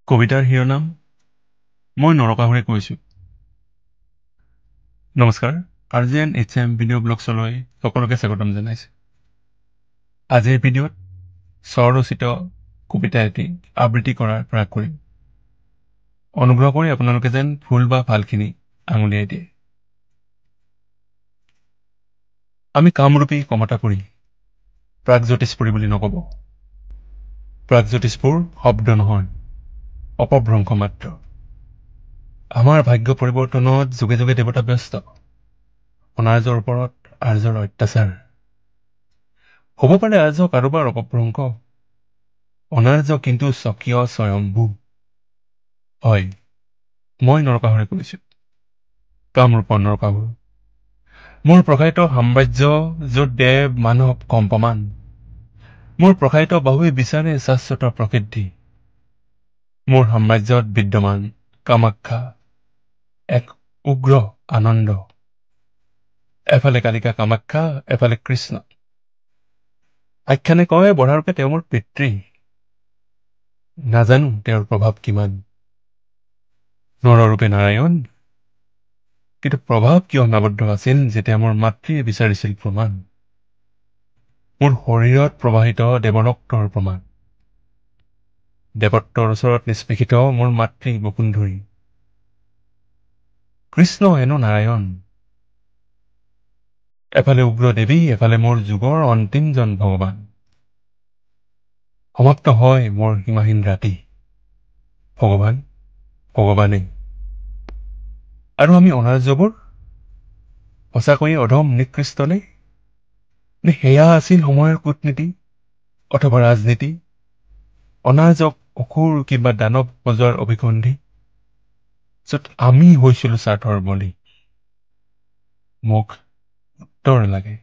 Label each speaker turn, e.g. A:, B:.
A: কবিতাৰ শিৰোনাম মই নৰকাসুৰে কৈছোঁ। নমস্কাৰ, আৰজিএন HM ভিডিঅ' ব্লগছলৈ সকলোকে স্বাগতম জনাইছোঁ। আজিৰ ভিডিঅ'ত স্বৰচিত কবিতা এটি আবৃত্তি কৰাৰ প্ৰয়াস কৰিম। অনুগ্ৰহ কৰি আপোনালোকে যেন ভুল বা ভালখিনি আঙুলিয়াই দিয়ে। আমি কামৰূপী কমতাপুৰী, প্ৰাগজ্যোতিষপুৰী বুলি নক'ব। প্ৰাগজ্যোতিষপুৰ শব্দ নহয়, অপভ্ৰংশ মাত্ৰ। আমাৰ ভাগ্য পৰিৱৰ্তনত যুগে যুগে দেৱতা ব্যস্ত। অনাৰ্যৰ ওপৰত আৰ্যৰ অত্যাচাৰ। হ'ব পাৰে আৰ্য কাৰোবাৰ অপভ্ৰংশ, অনাৰ্য কিন্তু স্বকীয় স্বয়ম্ভু। হয়, মই নৰকাসুৰে কৈছোঁ, কামৰূপৰ নৰকাসুৰ। মোৰ প্ৰসাৰিত সাম্ৰাজ্য য'ত দেৱ মানৱ কম্পমান। মোৰ প্ৰসাৰিত বাহুৱে বিচাৰে শাশ্বত প্ৰসিদ্ধি। মোৰ সাম্ৰাজ্যত বিদ্যমান কামাখ্যা, এক উগ্ৰ আনন্দ। এফালে কালিকা কামাখ্যা, এফালে কৃষ্ণ। আখ্যানে কয় বধাৰূপে তেওঁ মোৰ পিতৃ। নাজানো তেওঁৰ প্ৰভাৱ কিমান। নৰৰূপে নাৰায়ণ, কিন্তু প্ৰভাৱ কিয় অনাবদ্ধ আছিল যেতিয়া মোৰ মাতৃয়ে বিচাৰিছিল প্ৰমাণ। মোৰ শৰীৰত প্ৰবাহিত দেৱৰক্তৰ প্ৰমাণ। দেৱত্বৰ ওচৰত নিষ্পেষিত মোৰ মাতৃ বসুন্ধৰী। কৃষ্ণ হেনো নাৰায়ণ, এফালে উগ্ৰ দেৱী, এফালে মোৰ যুগৰ অন্তিমজন ভগৱান। সমাপ্ত হয় মোৰ সীমাহীন ৰাতি। ভগৱান ভগৱানেই। আৰু আমি অনাৰ্যবোৰ সঁচাকৈয়ে অধম নিকৃষ্টনে? নে সেয়া আছিল সময়ৰ কূটনীতি অথবা ৰাজনীতি, অনাৰ্যক অসুৰ কিংবা দানৱ সজোৱাৰ অভিসন্ধি, য'ত আমি হৈছিলো স্বাৰ্থৰ বলি? মোক উত্তৰ লাগে।